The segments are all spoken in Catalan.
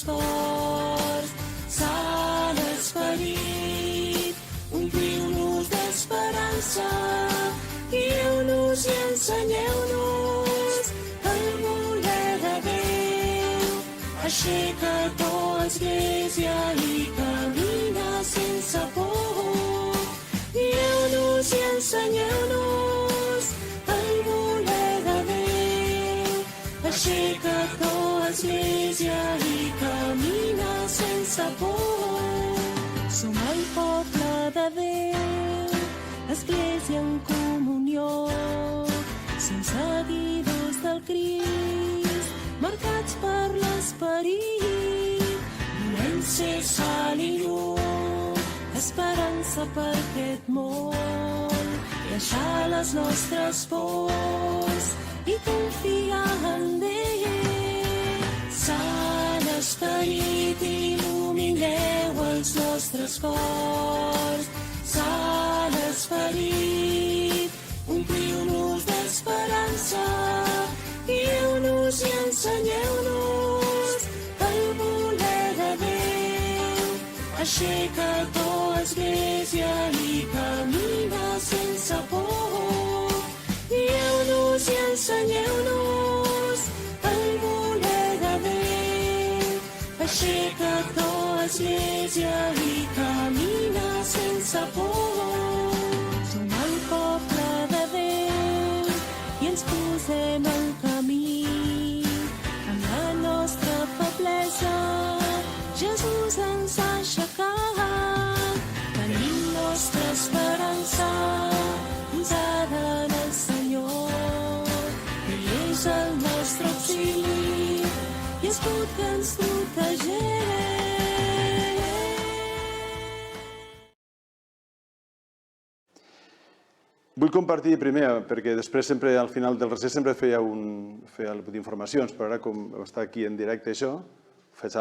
nostres cors. Sant Esperit, ompliu-nos d'esperança, guieu-nos i ensenyeu-nos el voler de Déu. Aixeca tota Església i camina sense por. Guieu-nos i ensenyeu-nos el voler de Déu. Aixeca tota Església i camina sense por. Som el poble de Déu, Església en comunió. Som seguidors del Crist, marcats per l'Esperit. Volem ser sal i llum, esperança per aquest món. Deixar les nostres pors i confiar en Déu. Sant Esperit, il·lumineu els nostres cors. Sant Esperit, ompliu-nos d'esperança, guieu-nos i ensenyeu-nos el voler de Déu. Aixeca tota Església i camina sense por. Guieu-nos i ensenyeu-nos el voler de Déu. Aixeca tota Església i camina sense por. Som el poble de Déu i ens posem al camí. Amb la nostra feblesa, Jesús ens ha aixecat. Tenim nostra esperança posada en el Senyor. Ell és el nostre auxili i escut que ens protegeix. Vull compartir primer, perquè després sempre al final del recés sempre feia informacions, però ara com està aquí en directe això, faig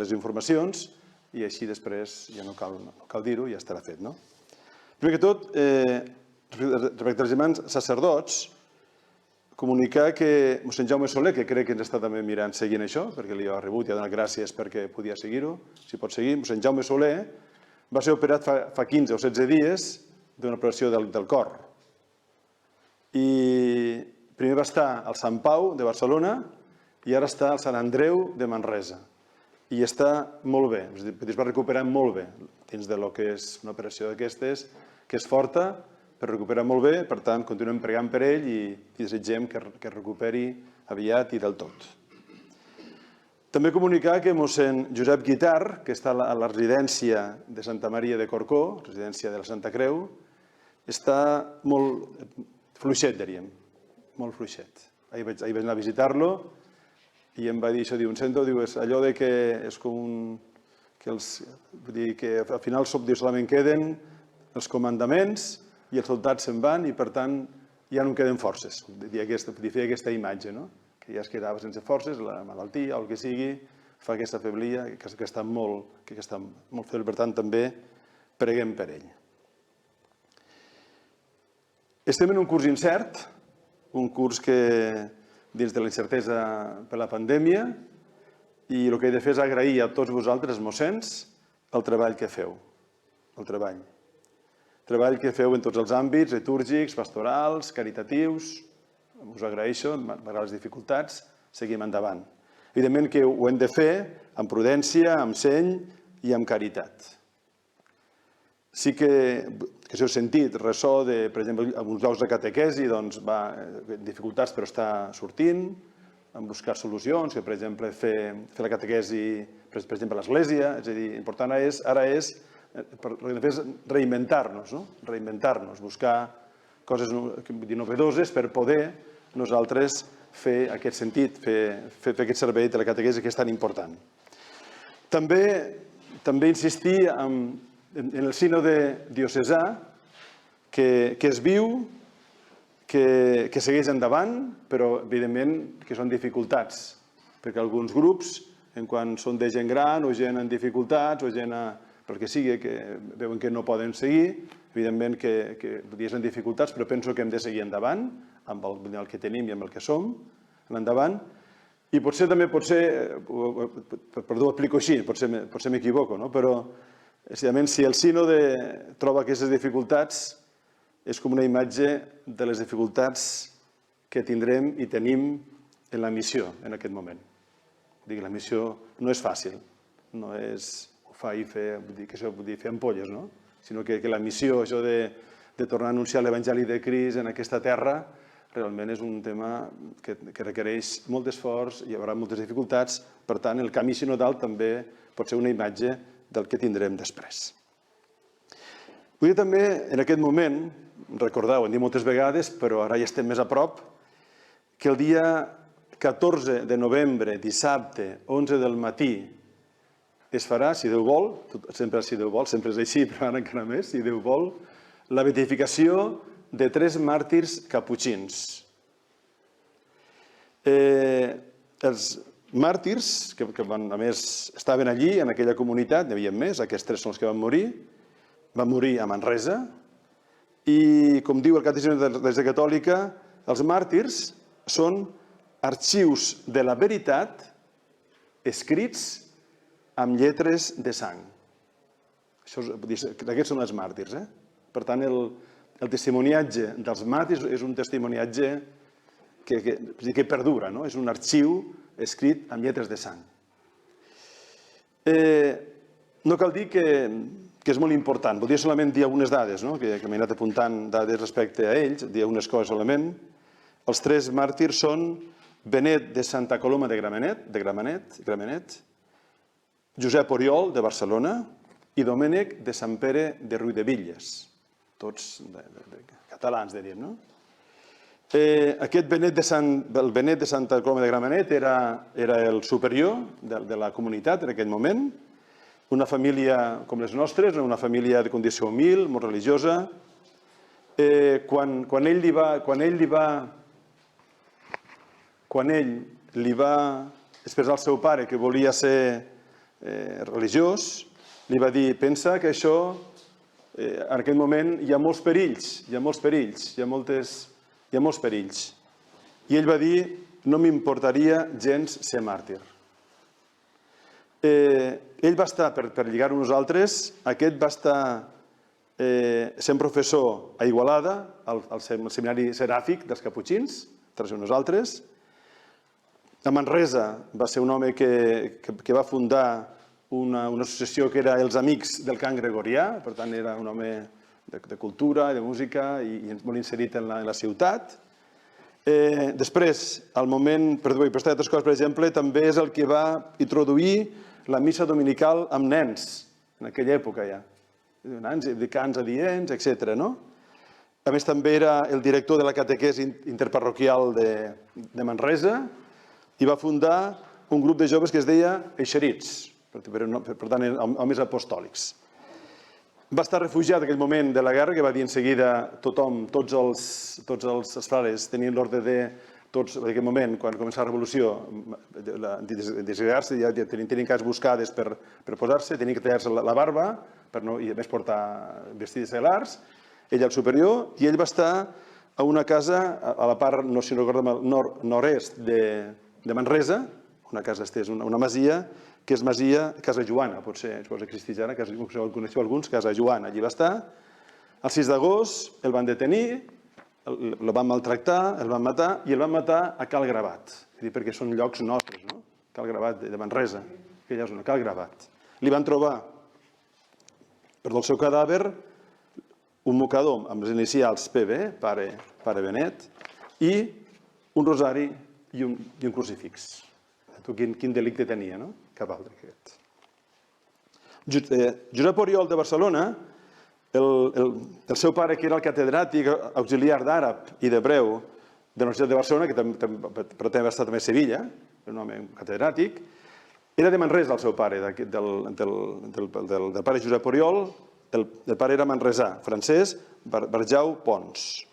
les informacions i així després ja no cal dir-ho, ja estarà fet. Primer que tot, respecte als germans sacerdots, comunicar que mossèn Jaume Soler, que crec que ens està també mirant seguint això, perquè li ha rebut i ha donat gràcies perquè podia seguir-ho, si pot seguir, mossèn Jaume Soler va ser operat fa 15 o 16 dies d'una operació del cor. I primer va estar al Sant Pau de Barcelona i ara està al Sant Andreu de Manresa. I està molt bé, es va recuperar molt bé dins del que és una operació d'aquestes, que és forta, però recupera molt bé, per tant, continuem pregant per ell i desitgem que es recuperi aviat i del tot. També comunicar que mossèn Josep Guitar, que està a la residència de Santa Maria de Corcó, residència de la Santa Creu, està molt fluixet, diríem, molt fluixet. Ahir vaig anar a visitar-lo i em va dir això, em sento, és allò que és com vull dir que al final solament queden els comandaments i els soldats se'n van i per tant ja no queden forces. Feia aquesta imatge, que ja es quedava sense forces, la malaltia o el que sigui, fa aquesta feblia que està molt feble, per tant també preguem per ell. Estem en un curs incert, un curs que dins de la incertesa per la pandèmia, i el que he de fer és agrair a tots vosaltres, mossens, el treball que feu. El treball que feu en tots els àmbits, litúrgics, pastorals, caritatius. Us agraeixo, malgrat les dificultats, seguim endavant. Evidentment que ho hem de fer amb prudència, amb seny i amb caritat. Sí que si heu sentit ressò de, per exemple, en uns llocs de catequesi, doncs va dificultats però està sortint, en buscar solucions, que per exemple fer la catequesi, per exemple, a l'església, és a dir, l'important ara és reinventar-nos, buscar coses novedoses per poder nosaltres fer aquest sentit, fer aquest servei de la catequesi que és tan important. També insistir en el sínode diocesà, que és viu, que segueix endavant, però evidentment que són dificultats, perquè alguns grups, quan són de gent gran o gent en dificultats o gent pel que sigui, que veuen que no poden seguir, evidentment que són dificultats, però penso que hem de seguir endavant amb el que tenim i amb el que som, endavant. I potser també, perdó, ho explico així, potser m'equivoco, no? Però si el sínode troba aquestes dificultats, és com una imatge de les dificultats que tindrem i tenim en la missió en aquest moment. La missió no és fàcil, no és fa i fer, que això vol dir fer ampolles, no? Sinó que la missió, això de tornar a anunciar l'Evangeli de Crist en aquesta terra, realment és un tema que requereix molt d'esforç, hi haurà moltes dificultats, per tant, el camí sinodal també pot ser una imatge del que tindrem després. Vull dir també, en aquest moment, recordeu, ho hem dit moltes vegades, però ara ja estem més a prop, que el dia 14 de novembre, dissabte, 11 del matí, es farà, si Déu vol, sempre si Déu vol, sempre és així, però ara encara més, si Déu vol, la beatificació de 3 màrtirs caputxins. Els màrtirs, que a més estaven allí, en aquella comunitat, n'hi havia més, aquests 3 són els que van morir a Manresa, i com diu el Catecisme de l'Església Catòlica, els màrtirs són arxius de la veritat escrits amb lletres de sang. Aquests són els màrtirs. Per tant, el testimoniatge dels màrtirs és un testimoniatge que perdura, és un arxiu escrit amb lletres de sang. No cal dir que és molt important. Voldria solament dir algunes dades, que m'he anat apuntant dades respecte a ells, dir algunes coses solament. Els 3 màrtirs són Benet de Santa Coloma de Gramenet, Josep Oriol de Barcelona i Domènec de Sant Pere de Riudebitlles. Tots catalans, diríem, no? Aquest Benet de Santa Coloma de Gramenet era el superior de la comunitat en aquell moment, una família com les nostres, una família de condició humil, molt religiosa. Quan ell li va expressar al seu pare que volia ser religiós, li va dir, pensa que això, en aquest moment, hi ha molts perills. I ell va dir, no m'importaria gens ser màrtir. Ell va estar, per lligar-ho a nosaltres, aquest va estar sent professor a Igualada, al seminari seràfic dels caputxins, traiem nosaltres. A Manresa va ser un home que va fundar una associació que era els Amics del Cant Gregorià, per tant era un home de cultura, de música i molt inserit en la ciutat. Després, al moment, per estar altres coses, per exemple, també és el que va introduir la missa dominical amb nens, en aquella època ja. Nens de cants adients, etc. A més, també era el director de la catequesi interparroquial de Manresa i va fundar un grup de joves que es deia Eixerits, per tant, homes apostòlics. Va estar refugiat en aquell moment de la guerra, que va dir en seguida tothom, tots els frares tenien l'ordre de, tots en aquell moment, quan començava la revolució, desigualar-se, ja tenien cases buscades per posar-se, tenien que tallar-se la barba, i a més portar vestits seglars, ell al superior, i ell va estar a una casa a la part, no sé si recordo mal, nord-est de Manresa, una casa estesa, una masia, que és masia Casa Joana, potser existeix ara, coneixeu alguns, Casa Joana, allí va estar. El 6 d'agost el van detenir, el van maltractar, el van matar i el van matar a Cal Gravat, perquè són llocs nostres, no? Cal Gravat de Manresa, aquella zona, Cal Gravat. Li van trobar, per el seu cadàver, un mocador amb les inicials PB, pare Benet, i un rosari i un crucifix. Quin delicte tenia, no? Cap altre que aquest. Josep Oriol de Barcelona, el seu pare, que era el catedràtic auxiliar d'àrab i d'hebreu de la Universitat de Barcelona, però també va estar també a Sevilla, un home catedràtic, era de Manresa el seu pare, del pare Josep Oriol, el pare era manresà, Francesc Barjau Pons.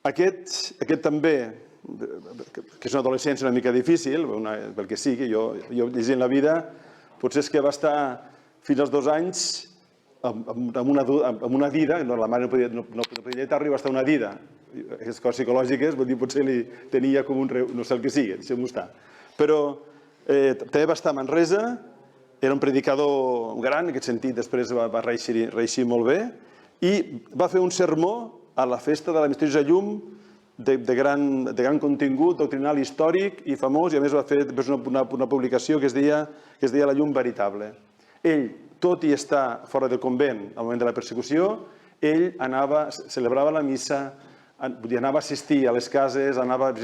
Aquest també, que és una adolescència una mica difícil, pel que sigui, jo llegint la vida, potser és que va estar fins als 2 anys amb una dida, la mare no podia lletar-li, va estar una dida. Aquestes coses psicològiques, potser li tenia com un... no sé el que sigui, deixem-ho estar. Però també va estar a Manresa, era un predicador gran, en aquest sentit després va reeixir molt bé, i va fer un sermó a la festa de la misteriosa llum de gran contingut doctrinal històric i famós, i a més va fer una publicació que es deia La llum veritable. Ell, tot i estar fora del convent al moment de la persecució, ell celebrava la missa, anava a assistir a les cases, anava a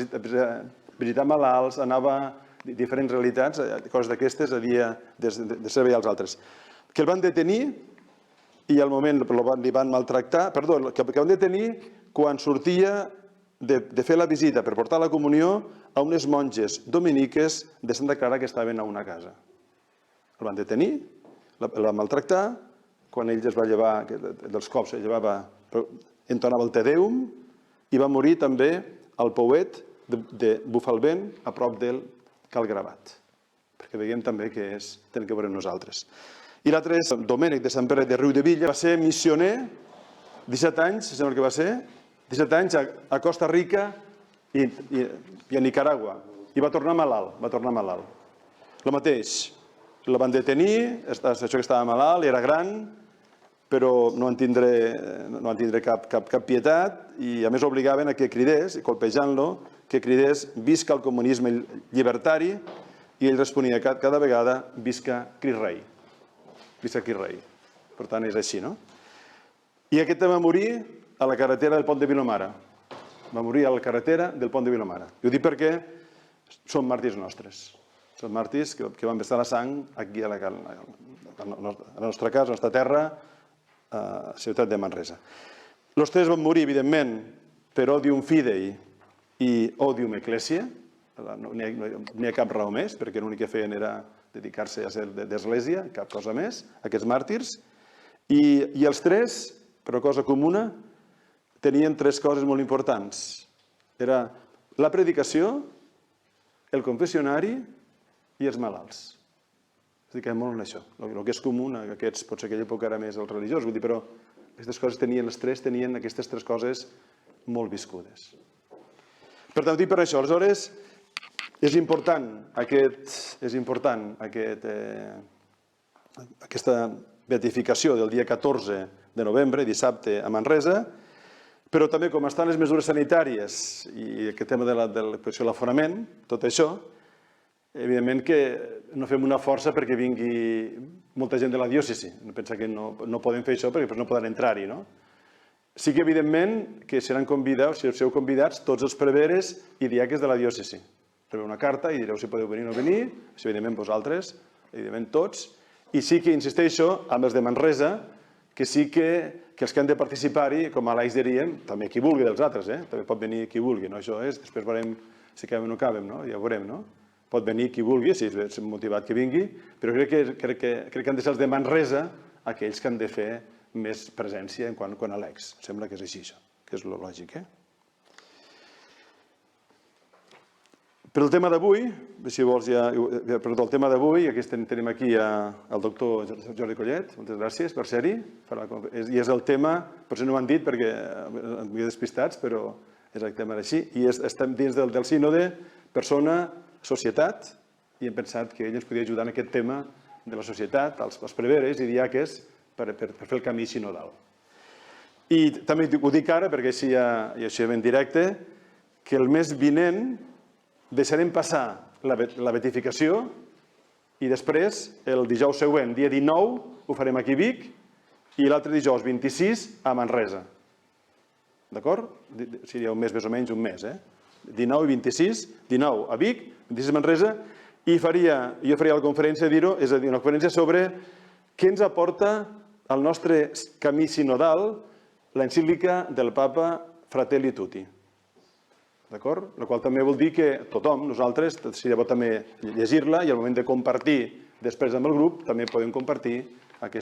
visitar malalts, anava a diferents realitats, coses d'aquestes, havia de servir als altres. Que el van detenir i al moment li van maltractar, perdó, que van detenir quan sortia de fer la visita per portar la comunió a unes monges dominiques de Santa Clara que estaven a una casa. El van detenir, el van maltractar, quan ell es va llevar dels cops, entonava el Te Deum i va morir també al Pouet de Bufalvent, a prop del Cal Gravat, perquè veiem també que tenen que veure amb nosaltres. I l'altre és Domènec de Sant Pere de Riudevilla, va ser missioner, 17 anys, sembla que va ser, 17 anys a Costa Rica i a Nicaragua, i va tornar malalt. El mateix, el van detenir, això que estava malalt, era gran, però no van tindre cap pietat, i a més obligaven a que cridés, colpejant-lo, que cridés visca el comunisme llibertari, i ell responia cada vegada visca Crist Rei. Visca Crist Rei. Per tant, és així, no? I aquest va morir a la carretera del Pont de Vilomara. Va morir a la carretera del Pont de Vilomara. I ho dic perquè són màrtirs nostres. Són màrtirs que van vestar la sang aquí a la nostra casa, a la nostra terra, a la ciutat de Manresa. Els tres van morir, evidentment, per odium fidei i odium ecclesia. No hi ha cap raó més, perquè l'únic que feien era dedicar-se a ser d'església, cap cosa més, aquests màrtirs. I els tres, per cosa comuna, tenien tres coses molt importants. Era la predicació, el confessionari i els malalts. Es dedicaven molt en això. El que és comú, aquests, potser aquella època era més els religiosos, vull dir, però aquestes coses tenien aquestes tres coses molt viscudes. Per tant, ho dic per això. Aleshores, és important aquesta beatificació del dia 14 de novembre, dissabte, a Manresa, però també com estan les mesures sanitàries i aquest tema de l'aforament, tot això, evidentment que no fem una força perquè vingui molta gent de la diòcesi. Pensa que no podem fer això perquè no poden entrar-hi, no? Sí que, evidentment, que seran convidats, si sou convidats, tots els preveres i diaques de la diòcesi. Rebeu una carta i direu si podeu venir o no venir, evidentment vosaltres, evidentment tots, i sí que insisteixo amb els de Manresa, que sí que els que han de participar-hi, com a laics diríem, també qui vulgui dels altres, també pot venir qui vulgui, no? Això és, després veurem si acabem o no acabem, no? Ja ho veurem, no? Pot venir qui vulgui, si és motivat que vingui, però crec que han de ser els de Manresa aquells que han de fer més presència quant a l'ex. Sembla que és així, això, que és el lògic, Per el tema d'avui, si vols ja... Perdó, el tema d'avui, aquí tenim aquí el doctor Jordi Collet, moltes gràcies per ser-hi, i és el tema, potser no ho han dit perquè em havia despistats, però és el tema així, i estem dins del sínode persona, societat, i hem pensat que ell ens podia ajudar en aquest tema de la societat, els preveres i diaques, per fer el camí sinodal. I també ho dic ara, perquè així ja ben directe, que el mes vinent deixarem passar la beatificació i després, el dijous següent, dia 19, ho farem aquí a Vic i l'altre dijous, 26, a Manresa. D'acord? Seria un mes, més o menys un mes, 19 i 26, 19 a Vic, 26 a Manresa, i jo faria la conferència, és a dir, una conferència sobre què ens aporta al nostre camí sinodal l'encíclica del papa Fratelli Tutti. D'acord? La qual també vol dir que tothom, nosaltres, seria bo també llegir-la i al moment de compartir després amb el grup també podem compartir el que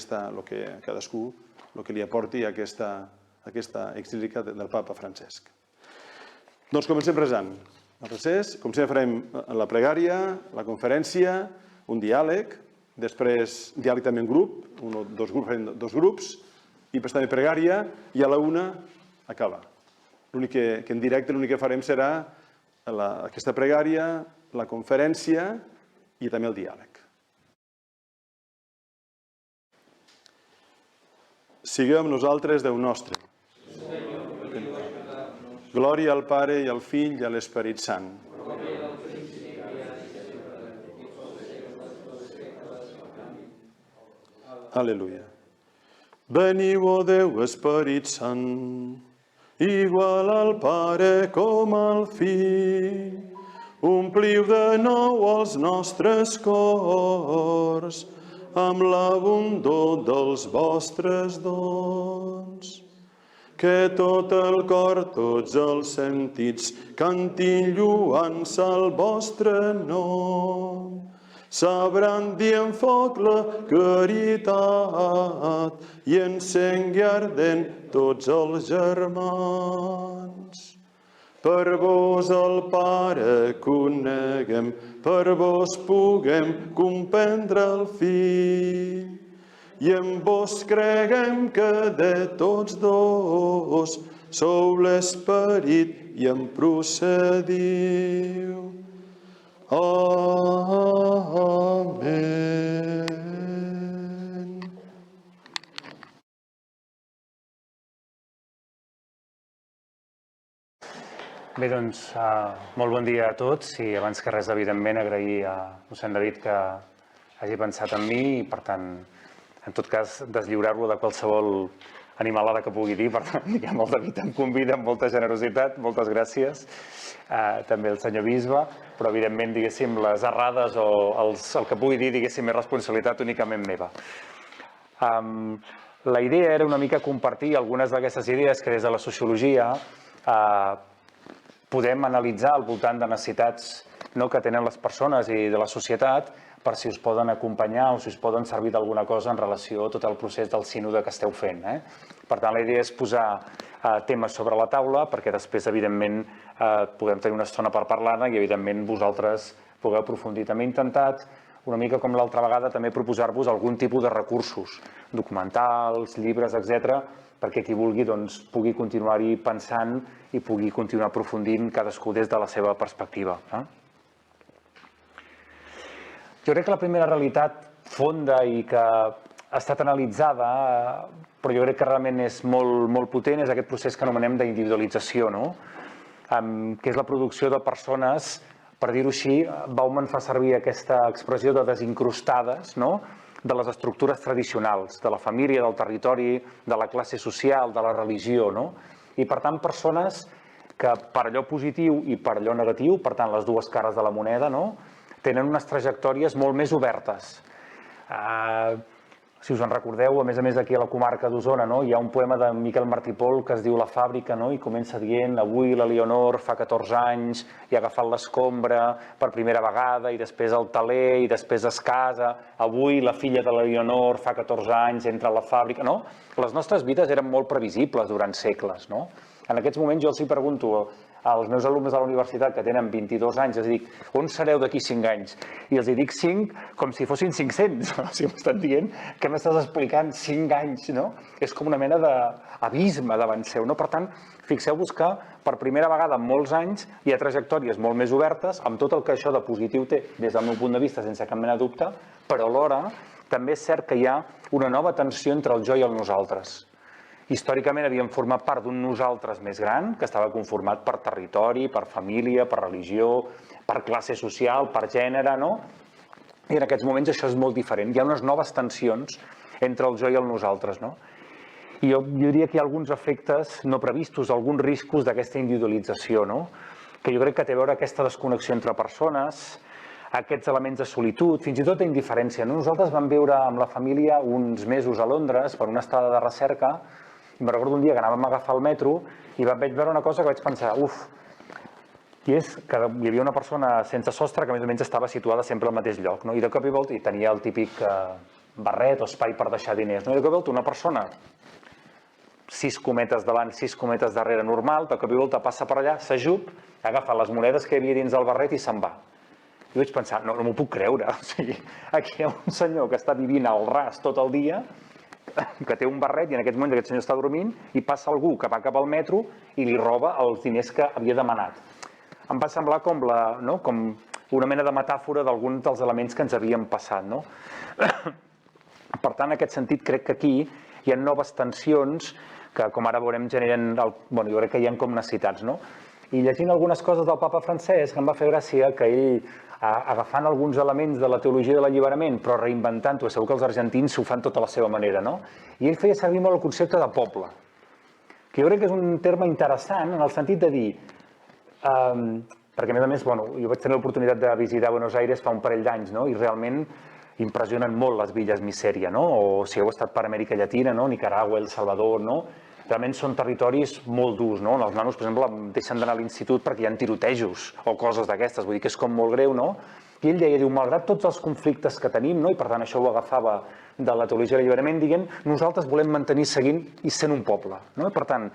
cadascú li aporti aquesta encíclica del papa Francesc. Doncs comencem resant. El recés, com sempre farem la pregària, la conferència, un diàleg, després diàleg també en grup, farem dos grups, i després també pregària, i a la una acaba. Que en directe l'únic que farem serà aquesta pregària, la conferència i també el diàleg. Sigueu amb nosaltres, Déu nostre. Glòria al Pare i al Fill i a l'Esperit Sant. Aleluia. Veniu, o Déu Esperit Sant, igual al Pare com al Fill. Ompliu de nou els nostres cors amb l'abundor dels vostres dons. Que tot el cor, tots els sentits, cantin lluant-se al vostre nom. Sabran dir en foc la caritat i encengui ardent tots els germans. Per vos el Pare coneguem, per vos puguem comprendre el Fill. I en vos creguem que de tots dos sou l'Esperit i en procediu. Amén. Bé, doncs, molt bon dia a tots i abans que res, evidentment, agrair a mossèn David que hagi pensat en mi i, per tant, en tot cas, deslliurar-lo de qualsevol animalada que pugui dir. Per tant, diguem, el David em convida amb molta generositat, moltes gràcies. També el senyor bisbe, però, evidentment, diguéssim, les errades o el que pugui dir, diguéssim, és responsabilitat únicament meva. La idea era una mica compartir algunes d'aquestes idees que des de la sociologia podem analitzar al voltant de necessitats que tenen les persones i de la societat per si us poden acompanyar o si us poden servir d'alguna cosa en relació a tot el procés del sínode que esteu fent. Per tant, la idea és posar temes sobre la taula perquè després, evidentment, podem tenir una estona per parlar-ne i, evidentment, vosaltres pugueu aprofundir. També he intentat, una mica com l'altra vegada, també proposar-vos algun tipus de recursos, documentals, llibres, etc., perquè qui vulgui pugui continuar-hi pensant i pugui continuar aprofundint cadascú des de la seva perspectiva. Jo crec que la primera realitat fonda i que ha estat analitzada, però jo crec que realment és molt potent, és aquest procés que anomenem d'individualització, que és la producció de persones, per dir-ho així, Bauman fa servir aquesta expressió de desincrustades, de les estructures tradicionals, de la família, del territori, de la classe social, de la religió, i per tant persones que per allò positiu i per allò negatiu, per tant les dues cares de la moneda, tenen unes trajectòries molt més obertes. Si us en recordeu, a més aquí a la comarca d'Osona, hi ha un poema de Miquel Martí Pol que es diu La fàbrica, i comença dient: avui la Leonor fa 14 anys i ha agafat l'escombra per primera vegada, i després el taler, i després es casa. Avui la filla de la Leonor fa 14 anys, entra a la fàbrica. Les nostres vides eren molt previsibles durant segles. En aquests moments jo els pregunto als meus alumnes de la universitat que tenen 22 anys, els dic: on sereu d'aquí 5 anys? I els dic 5 com si fossin 500. O sigui, m'estan dient que m'estàs explicant 5 anys, És com una mena d'abisme davant seu. Per tant, fixeu-vos que per primera vegada en molts anys hi ha trajectòries molt més obertes, amb tot el que això de positiu té, des del meu punt de vista, sense cap mena de dubte, però alhora també és cert que hi ha una nova tensió entre el jo i el nosaltres. Històricament havíem format part d'un nosaltres més gran, que estava conformat per territori, per família, per religió, per classe social, per gènere, I en aquests moments això és molt diferent. Hi ha unes noves tensions entre el jo i el nosaltres, I jo diria que hi ha alguns efectes no previstos, alguns riscos d'aquesta individualització, Que jo crec que té a veure aquesta desconnexió entre persones, aquests elements de solitud, fins i tot d'indiferència. Nosaltres vam viure amb la família uns mesos a Londres per una estada de recerca. I me'n recordo un dia que anàvem a agafar el metro i vaig veure una cosa que vaig pensar, i és que hi havia una persona sense sostre que més o menys estava situada sempre al mateix lloc, I de cop i volta, i tenia el típic barret o espai per deixar diners, I de cop i volta una persona 6 cometes davant, 6 cometes darrere, normal, de cop i volta passa per allà, s'ajup, agafa les monedes que hi havia dins del barret i se'n va. I vaig pensar, no m'ho puc creure, o sigui, aquí hi ha un senyor que està vivint al ras tot el dia, que té un barret i en aquest moment aquest senyor està dormint i passa algú que va cap al metro i li roba els diners que havia demanat. Em va semblar com una mena de metàfora d'alguns dels elements que ens havien passat, no? Per tant, en aquest sentit, crec que aquí hi ha noves tensions que, com ara veurem, generen... Bueno, jo crec que hi ha com necessitats, no? I llegint algunes coses del papa Francesc em va fer gràcia que ell, agafant alguns elements de la teologia de l'alliberament, però reinventant-ho, segur que els argentins ho fan tota la seva manera, no? I ell feia servir molt el concepte de poble, que jo crec que és un terme interessant en el sentit de dir... Perquè, a més, bueno, jo vaig tenir l'oportunitat de visitar Buenos Aires fa un parell d'anys, no? I realment impressionen molt les villes misèria, no? O si heu estat per Amèrica Llatina, no? Nicaragua, El Salvador, no? Realment són territoris molt durs, no? Els nanos, per exemple, deixen d'anar a l'institut perquè hi ha tirotejos o coses d'aquestes, vull dir que és com molt greu, no? I ell deia, diu, malgrat tots els conflictes que tenim, no? I per tant això ho agafava de la teologia de l'alliberament, diguem, nosaltres volem mantenir seguint i sent un poble, no? I per tant,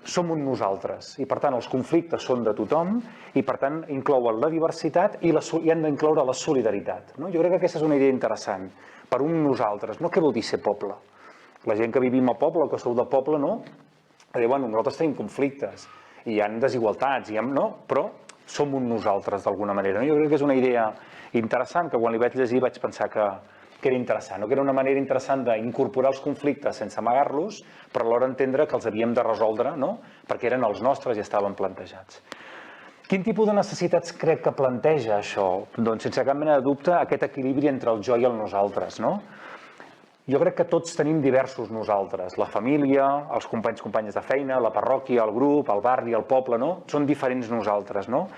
som un nosaltres, i per tant els conflictes són de tothom, i per tant inclouen la diversitat i han d'incloure la solidaritat, no? Jo crec que aquesta és una idea interessant, per un nosaltres, no? Què vol dir ser poble? La gent que vivim a poble, que sou de poble, no? Diu, bueno, nosaltres tenim conflictes, i hi ha desigualtats, no? Però som un nosaltres d'alguna manera, no? Jo crec que és una idea interessant, que quan li vaig llegir vaig pensar que era interessant, no? Que era una manera interessant d'incorporar els conflictes sense amagar-los, però alhora entendre que els havíem de resoldre, no? Perquè eren els nostres i estaven plantejats. Quin tipus de necessitats crec que planteja això? Doncs, sense cap mena de dubte, aquest equilibri entre el jo i el nosaltres, no? Jo crec que tots tenim diversos nosaltres. La família, els companys, companyes de feina, la parròquia, el grup, el barri, el poble, no? Són diferents nosaltres, no?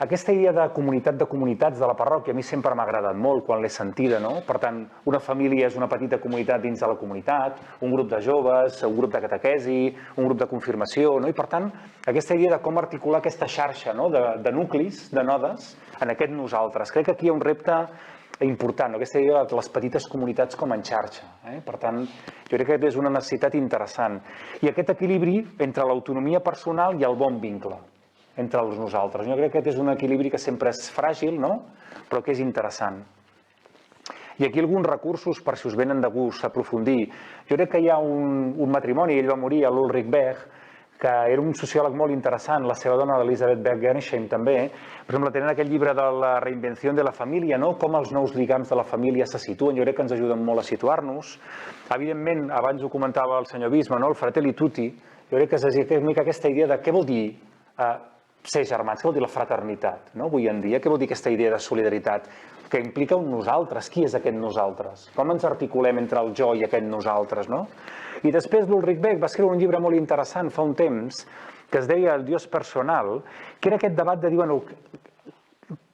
Aquesta idea de comunitat de comunitats de la parròquia a mi sempre m'ha agradat molt quan l'he sentida, no? Per tant, una família és una petita comunitat dins de la comunitat, un grup de joves, un grup de catequesi, un grup de confirmació, no? I per tant, aquesta idea de com articular aquesta xarxa, no? De nuclis, de nodes, en aquest nosaltres. Crec que aquí hi ha un repte important, no? Aquesta idea de les petites comunitats com en xarxa. Per tant, jo crec que és una necessitat interessant. I aquest equilibri entre l'autonomia personal i el bon vincle entre els nosaltres. Jo crec que aquest és un equilibri que sempre és fràgil, no? Però que és interessant. I aquí alguns recursos per si us venen de gust aprofundir. Jo crec que hi ha un matrimoni, ell va morir, l'Ulrich Beck, que era un sociòleg molt interessant, la seva dona, l'Elisabeth Beck-Gernsheim, també. Per exemple, tenen aquest llibre de la reinvenció de la família, no? Com els nous lligams de la família se situen. Jo crec que ens ajuden molt a situar-nos. Evidentment, abans ho comentava el senyor Bisma, no? El Fratelli Tutti. Jo crec que és una mica aquesta idea de què vol dir ser germans, què vol dir la fraternitat, no? Avui en dia, què vol dir aquesta idea de solidaritat? Que implica un nosaltres. Qui és aquest nosaltres? Com ens articulem entre el jo i aquest nosaltres, no? I després l'Ulrich Beck va escriure un llibre molt interessant fa un temps que es deia El Dios personal, que era aquest debat de dir, bueno,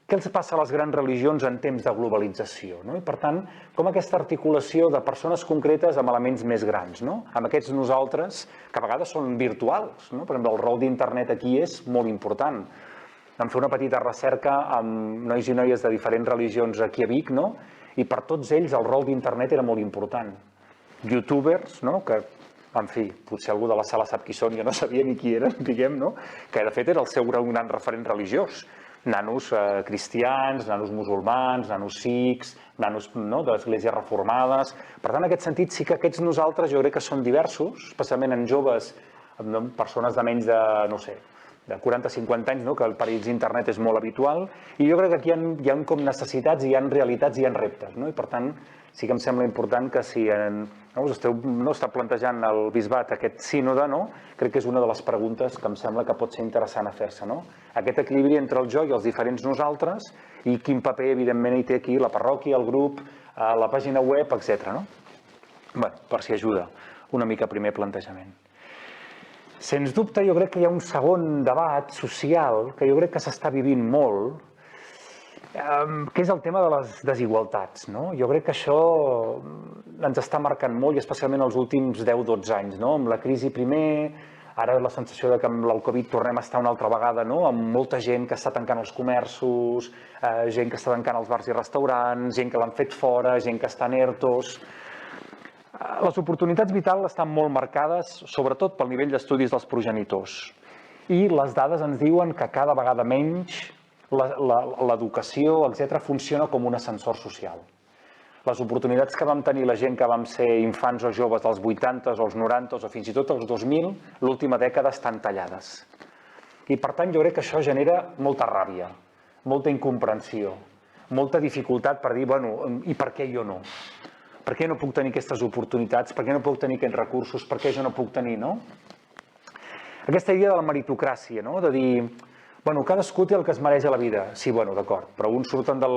què els passa a les grans religions en temps de globalització, no? I per tant, com aquesta articulació de persones concretes amb elements més grans, no? Amb aquests nosaltres, que a vegades són virtuals, no? Per exemple, el rol d'internet aquí és molt important. Vam fer una petita recerca amb nois i noies de diferents religions aquí a Vic, no? I per tots ells el rol d'internet era molt important. Youtubers, no? Que, en fi, potser algú de la sala sap qui són, jo no sabia ni qui eren, diguem, no? Que de fet era el seu gran referent religiós. Nanos cristians, nanos musulmans, nanos sikhs, nanos d'esglésies reformades. Per tant, en aquest sentit, sí que aquests nosaltres jo crec que són diversos, especialment en joves, persones de menys de, no sé, de 40-50 anys, no? Que per ells internet és molt habitual, i jo crec que aquí hi ha com necessitats, hi ha realitats, hi ha reptes, no? I per tant, sí que em sembla important que si us esteu plantejant el bisbat aquest sínode, no? Crec que és una de les preguntes que em sembla que pot ser interessant a fer-se, no? Aquest equilibri entre el jo i els diferents nosaltres i quin paper, evidentment, hi té aquí la parròquia, el grup, la pàgina web, etc. No? Bé, per si ajuda una mica primer plantejament. Sens dubte, jo crec que hi ha un segon debat social que jo crec que s'està vivint molt, que és el tema de les desigualtats, no? Jo crec que això ens està marcant molt, i especialment els últims 10-12 anys, no? Amb la crisi primer, ara la sensació de que amb el Covid tornem a estar una altra vegada, no? Amb molta gent que està tancant els comerços, gent que està tancant els bars i restaurants, gent que l'han fet fora, gent que està en ERTOs. Les oportunitats vitals estan molt marcades, sobretot pel nivell d'estudis dels progenitors. I les dades ens diuen que cada vegada menys l'educació, etc., funciona com un ascensor social. Les oportunitats que vam tenir la gent que vam ser infants o joves dels 80s o els 90s o fins i tot els 2000, l'última dècada estan tallades. I per tant jo crec que això genera molta ràbia. molta incomprensió, molta dificultat per dir, bueno, i per què jo no? Per què no puc tenir aquestes oportunitats? Per què no puc tenir aquests recursos? Per què jo no puc tenir, no? Aquesta idea de la meritocràcia, no? De dir, bueno, cadascú té el que es mereix a la vida. Sí, bueno, d'acord, però uns surten de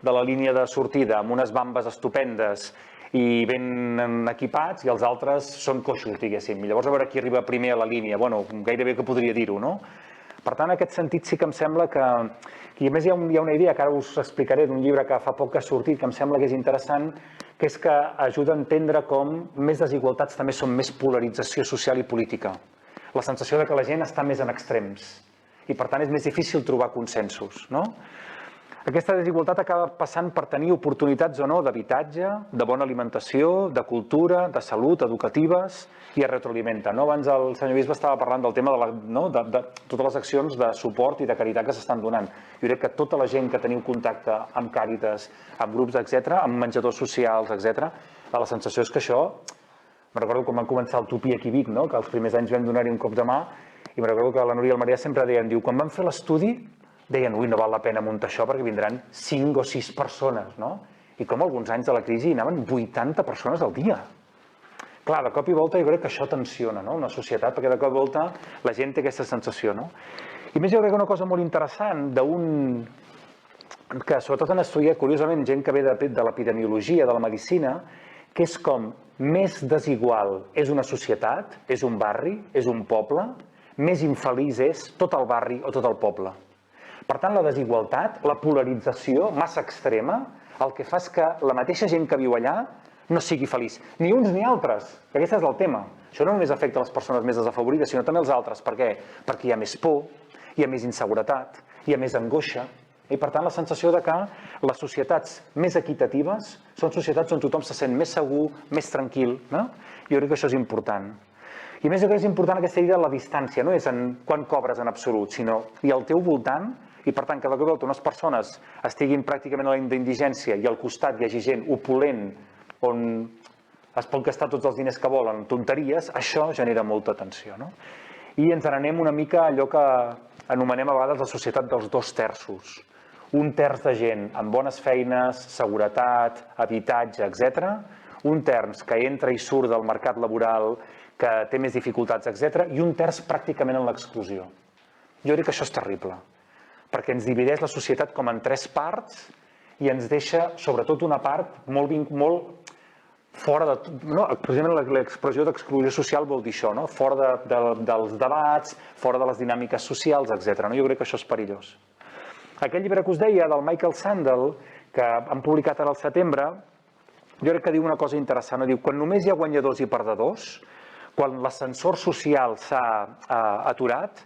la línia de sortida amb unes bambes estupendes i ben equipats i els altres són coixos, diguéssim. I llavors a veure qui arriba primer a la línia. Bueno, gairebé que podria dir-ho, no? Per tant, en aquest sentit sí que em sembla que... I a més hi ha una idea que ara us explicaré d'un llibre que fa poc que ha sortit, que em sembla que és interessant, que és que ajuda a entendre com més desigualtats també són més polarització social i política. La sensació de que la gent està més en extrems i per tant és més difícil trobar consensos, no? Aquesta desigualtat acaba passant per tenir oportunitats o no d'habitatge, de bona alimentació, de cultura, de salut, educatives, i es retroalimenta, no? Abans el senyor bisbe estava parlant del tema de totes les accions de suport i de caritat que s'estan donant. Jo crec que tota la gent que teniu contacte amb Càritas, amb grups, etc., amb menjadors socials, etc., la sensació és que això... Me'n recordo quan van començar el Tupi aquí a Vic, no? Que els primers anys vam donar-hi un cop de mà, i me'n recordo que la Núria i el Marià sempre deien, quan van fer l'estudi, deien, ui, no val la pena muntar això perquè vindran 5 o 6 persones, no? I com alguns anys de la crisi hi anaven 80 persones al dia. Clar, de cop i volta jo crec que això tensiona, no? Una societat, perquè de cop i volta la gent té aquesta sensació, no? I més jo crec que una cosa molt interessant que sobretot han estudiat, curiosament, gent que ve de l'epidemiologia, de la medicina, que és com més desigual és una societat, és un barri, és un poble, més infeliç és tot el barri o tot el poble. Per tant, la desigualtat, la polarització massa extrema, el que fa és que la mateixa gent que viu allà no sigui feliç. Ni uns ni altres, que aquest és el tema. Això no només afecta les persones més desafavorides, sinó també els altres. Per què? Perquè hi ha més por, hi ha més inseguretat, hi ha més angoixa. I per tant, la sensació de que les societats més equitatives són societats on tothom se sent més segur, més tranquil, no? Jo crec que això és important. I a més, jo crec que és important aquesta idea de la distància, no és en quan cobres en absolut, sinó i al teu voltant, i per tant, cada cop que unes persones estiguin pràcticament a la indigència i al costat hi hagi gent opulent on es pot gastar tots els diners que volen, tonteries, això genera molta tensió, no? I ens n'anem una mica a allò que anomenem a vegades la societat dels 2 terços. Un terç de gent amb bones feines, seguretat, habitatge, etc. Un terç que entra i surt del mercat laboral, que té més dificultats, etc. I un terç pràcticament en l'exclusió. Jo crec que això és terrible, perquè ens divideix la societat com en 3 parts i ens deixa, sobretot, una part molt fora de... No, precisament l'expressió d'exclusió social vol dir això, no? Fora dels debats, fora de les dinàmiques socials, etc. Jo crec que això és perillós. Aquell llibre que us deia, del Michael Sandel, que han publicat ara al setembre, jo crec que diu una cosa interessant. Diu, quan només hi ha guanyadors i perdedors, quan l'ascensor social s'ha aturat,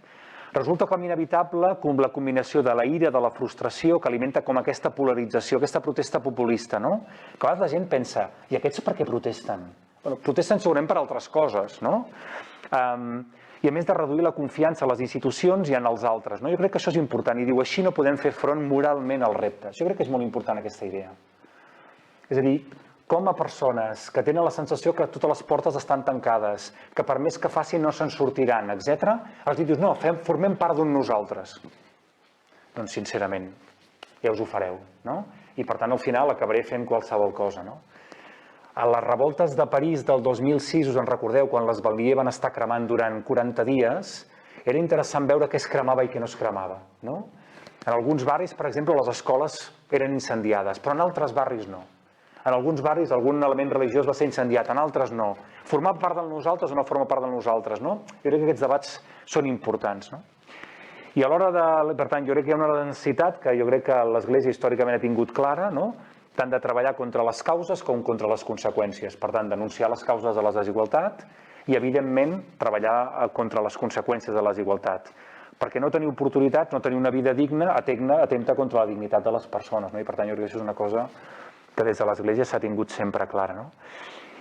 resulta com inevitable com la combinació de la ira, de la frustració, que alimenta com aquesta polarització, aquesta protesta populista, no? Que a vegades la gent pensa, i aquests per què protesten? Bueno, protesten segurament per altres coses, no? I a més de reduir la confiança a les institucions i en els altres, no? Jo crec que això és important, i diu, així no podem fer front moralment als reptes. Jo crec que és molt important aquesta idea. És a dir, com a persones que tenen la sensació que totes les portes estan tancades, que per més que facin no se'n sortiran, etc., els dius, no, formem part d'un nosaltres. Doncs, sincerament, ja us ho fareu, no? I, per tant, al final acabaré fent qualsevol cosa, no? A les revoltes de París del 2006, us en recordeu, quan les Banlieue van estar cremant durant 40 dies, era interessant veure què es cremava i què no es cremava, no? En alguns barris, per exemple, les escoles eren incendiades, però en altres barris no. En alguns barris algun element religiós va ser incendiat, en altres no. Formar part de nosaltres o no forma part de nosaltres, no? Jo crec que aquests debats són importants, no? I a l'hora de... Per tant, jo crec que hi ha una necessitat que jo crec que l'Església històricament ha tingut clara, no? Tant de treballar contra les causes com contra les conseqüències. Per tant, denunciar les causes de la desigualtat i, evidentment, treballar contra les conseqüències de la desigualtat. Perquè no tenir oportunitats, no tenir una vida digna, atempta contra la dignitat de les persones, no? I, per tant, jo crec que això és una cosa que des de l'Església s'ha tingut sempre clara, no?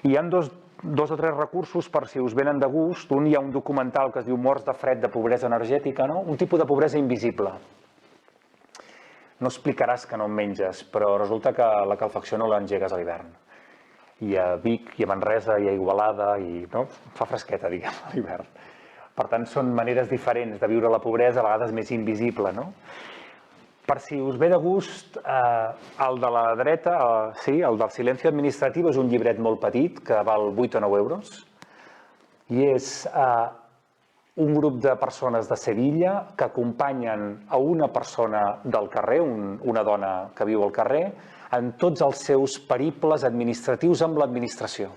I hi ha dos o tres recursos per si us venen de gust. Un, hi ha un documental que es diu Morts de fred de pobresa energètica, no? Un tipus de pobresa invisible. No explicaràs que no en menges, però resulta que la calefacció no l'engegues a l'hivern. I a Vic, i a Manresa, i a Igualada, i no? Fa fresqueta, diguem, a l'hivern. Per tant, són maneres diferents de viure la pobresa, a vegades més invisible, no? Per si us ve de gust, el de la dreta, sí, el del Silencio Administrativo, és un llibret molt petit que val 8 o 9 euros i és un grup de persones de Sevilla que acompanyen a una persona del carrer, una dona que viu al carrer, en tots els seus periples administratius amb l'administració.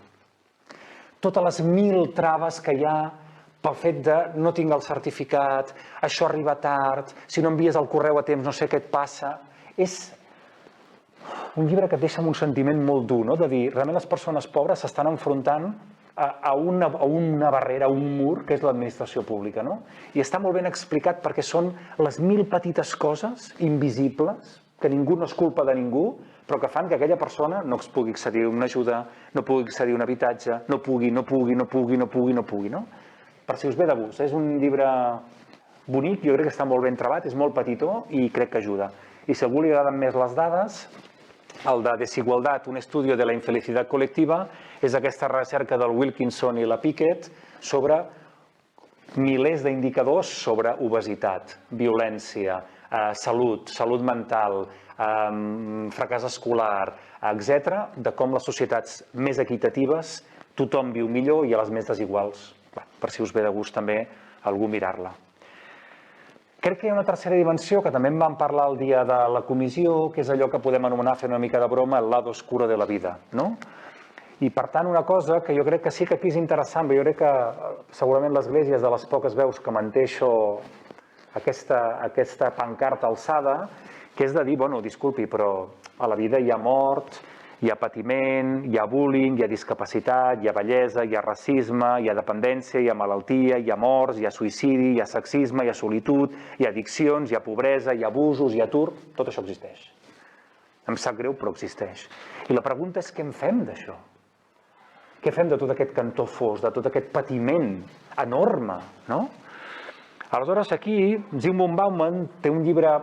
Totes les 1000 traves que hi ha pel fet de no tinc el certificat, això arriba tard, si no envies el correu a temps no sé què et passa. És un llibre que et deixa amb un sentiment molt dur, no? De dir, realment les persones pobres s'estan enfrontant a una barrera, a un mur, que és l'administració pública, no? I està molt ben explicat perquè són les 1000 petites coses invisibles, que ningú no és culpa de ningú, però que fan que aquella persona no es pugui accedir a una ajuda, no pugui accedir a un habitatge, no pugui, no? Per si us ve de gust. És un llibre bonic, jo crec que està molt ben trebat, és molt petitó i crec que ajuda. I si a algú li agraden més les dades, el de Desigualdad, un estudio de la infelicidad colectiva, és aquesta recerca del Wilkinson i la Pickett sobre milers d'indicadors sobre obesitat, violència, salut mental, fracàs escolar, etc., de com les societats més equitatives tothom viu millor i a les més desiguals. Per si us ve de gust també algú mirar-la. Crec que hi ha una tercera dimensió que també en vam parlar el dia de la comissió, que és allò que podem anomenar, fer una mica de broma, el lado oscuro de la vida, no? I per tant una cosa que jo crec que sí que aquí és interessant, jo crec que segurament l'Església és de les poques veus que manté això, aquesta pancarta alçada, que és de dir, bueno, disculpi, però a la vida hi ha mort, hi ha patiment, hi ha bullying, hi ha discapacitat, hi ha bellesa, hi ha racisme, hi ha dependència, hi ha malaltia, hi ha morts, hi ha suïcidi, hi ha sexisme, hi ha solitud, hi ha addiccions, hi ha pobresa, hi ha abusos, hi ha atur, tot això existeix. Em sap greu, però existeix. I la pregunta és què en fem d'això? Què fem de tot aquest cantó fos, de tot aquest patiment enorme, no? Aleshores, aquí, Zygmunt Bauman té un llibre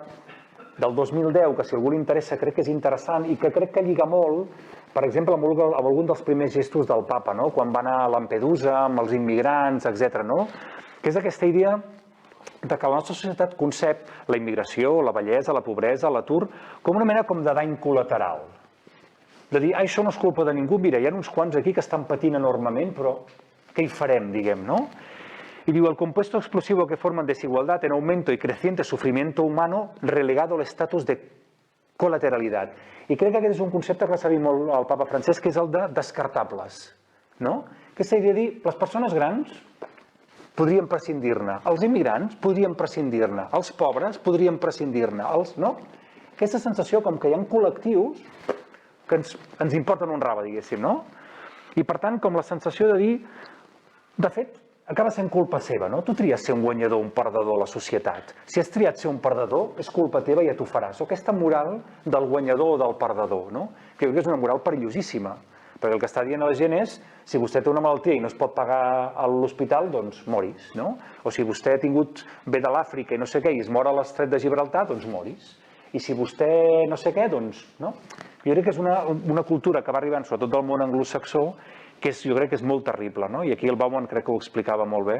del 2010, que si a algú li interessa crec que és interessant i que crec que lliga molt, per exemple, amb algun dels primers gestos del papa, no? Quan va anar a Lampedusa, amb els immigrants, etc., no? Que és aquesta idea de que la nostra societat concep la immigració, la bellesa, la pobresa, l'atur, com una mena de dany col·lateral. De dir, això no és culpa de ningú, mira, hi ha uns quants aquí que estan patint enormement, però què hi farem, diguem, no? Y digo, el compuesto explosivo que forman desigualdad en aumento y creciente sufrimiento humano relegado al estatus de col·lateralitat. I crec que aquest és un concepte que va servir molt al papa Francesc, que és el de descartables, no? Aquesta idea de dir, les persones grans podrien prescindir-ne, els immigrants podrien prescindir-ne, els pobres podrien prescindir-ne, no? Aquesta sensació com que hi ha col·lectius que ens importen un rave, diguéssim, no? I per tant, com la sensació de dir, de fet, acaba sent culpa seva, no? Tu tries ser un guanyador o un perdedor a la societat. Si has triat ser un perdedor, és culpa teva i ja t'ho faràs. O aquesta moral del guanyador o del perdedor, no? Que jo crec que és una moral perillosíssima. Perquè el que està dient la gent és, si vostè té una malaltia i no es pot pagar a l'hospital, doncs moris, no? O si vostè ha tingut ve de l'Àfrica i no sé què i es mor a l'estret de Gibraltar, doncs moris. I si vostè no sé què, doncs, no? Jo crec que és una cultura que va arribant, sobretot del món anglosaxó, que jo crec que és molt terrible, no? I aquí el Bauman crec que ho explicava molt bé.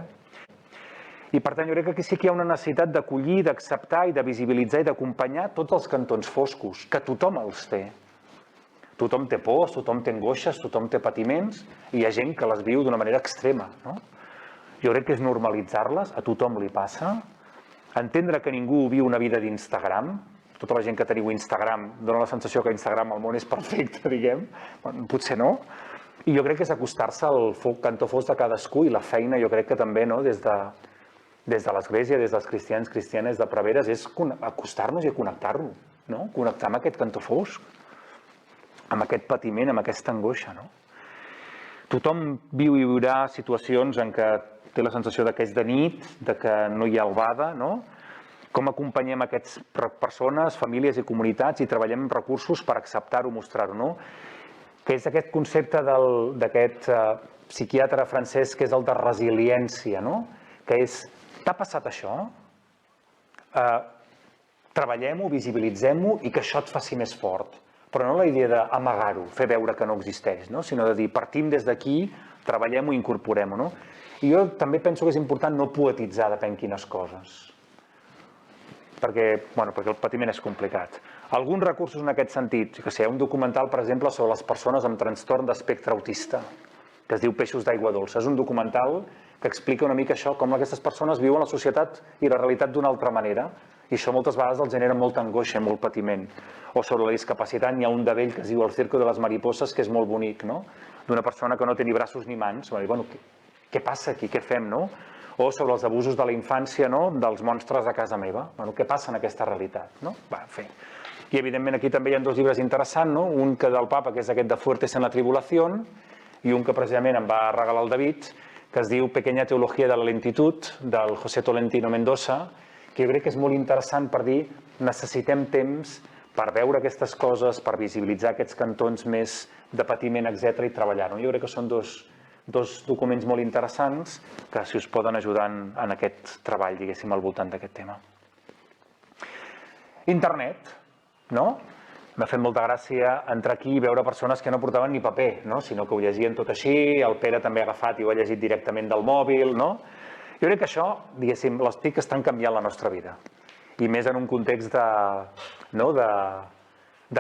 I per tant, jo crec que aquí sí que hi ha una necessitat d'acollir, d'acceptar i de visibilitzar i d'acompanyar tots els cantons foscos, que tothom els té. Tothom té pors, tothom té angoixes, tothom té patiments, i hi ha gent que les viu d'una manera extrema, no? Jo crec que és normalitzar-les, a tothom li passa, entendre que ningú viu una vida d'Instagram. Tota la gent que teniu Instagram dona la sensació que Instagram al món és perfecte, diguem, potser no. I jo crec que és acostar-se al cantó fos de cadascú i la feina, jo crec que també, no, des de l'Església, des dels cristians, cristianes de preveres, és acostar-nos i connectar-lo, no? Connectar amb aquest cantó fosc, amb aquest patiment, amb aquesta angoixa, no? Tothom viu i viurà situacions en què té la sensació que és de nit, de que no hi ha albada, no? Com acompanyem aquestes persones, famílies i comunitats i treballem amb recursos per acceptar-ho, mostrar-ho, no? Que és aquest concepte d'aquest psiquiatre francès que és el de resiliència, no? Que és, t'ha passat això? Treballem-ho, visibilitzem-ho i que això et faci més fort. Però no la idea d'amagar-ho, fer veure que no existeix, no? Sinó de dir, partim des d'aquí, treballem-ho i incorporem-ho, no? I jo també penso que és important no poetitzar depèn quines coses. perquè el patiment és complicat. Alguns recursos en aquest sentit, que hi ha un documental, per exemple, sobre les persones amb trastorn d'espectre autista, que es diu Peixos d'aigua dolça. És un documental que explica una mica això, com aquestes persones viuen la societat i la realitat d'una altra manera, i això moltes vegades els genera molta angoixa i molt patiment. O sobre la discapacitat n'hi ha un de vell que es diu El circo de les mariposas, que és molt bonic, no? D'una persona que no té ni braços ni mans. Bueno, què passa aquí? Què fem, no? O sobre els abusos de la infància, no? Dels monstres a casa meva. Bueno, què passa en aquesta realitat, no? I evidentment aquí també hi ha dos llibres interessants, no? Un que del papa, que és aquest de Fuertes en la tribulación, i un que precisament em va regalar el David, que es diu Pequeña teología de la lentitud, del José Tolentino Mendoza, que jo crec que és molt interessant per dir necessitem temps per veure aquestes coses, per visibilitzar aquests cantons més de patiment, etc. i treballar-ho. Jo crec que són dos documents molt interessants que si us poden ajudar en aquest treball, diguéssim, al voltant d'aquest tema. Internet, no? M'ha fet molta gràcia entrar aquí i veure persones que no portaven ni paper, no? Sinó que ho llegien tot així, el Pere també ha agafat i ho ha llegit directament del mòbil, no? Jo crec que això, diguéssim, les TIC estan canviant la nostra vida. I més en un context de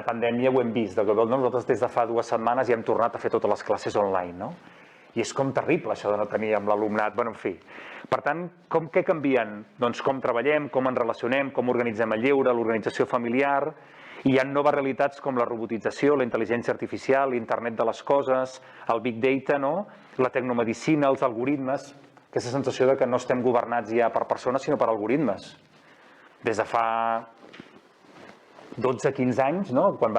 pandèmia ho hem vist. Nosaltres des de fa 2 setmanes ja hem tornat a fer totes les classes online, no? I és com terrible això de no tenir amb l'alumnat. Bueno, en fi. Per tant, què canvien? Doncs com treballem, com ens relacionem, com organitzem el lleure, l'organització familiar. I hi ha noves realitats com la robotització, la intel·ligència artificial, l'internet de les coses, el big data, no? La tecnomedicina, els algoritmes. Aquesta sensació de que no estem governats ja per persones, sinó per algoritmes. Des de fa 12-15 anys, no? Quan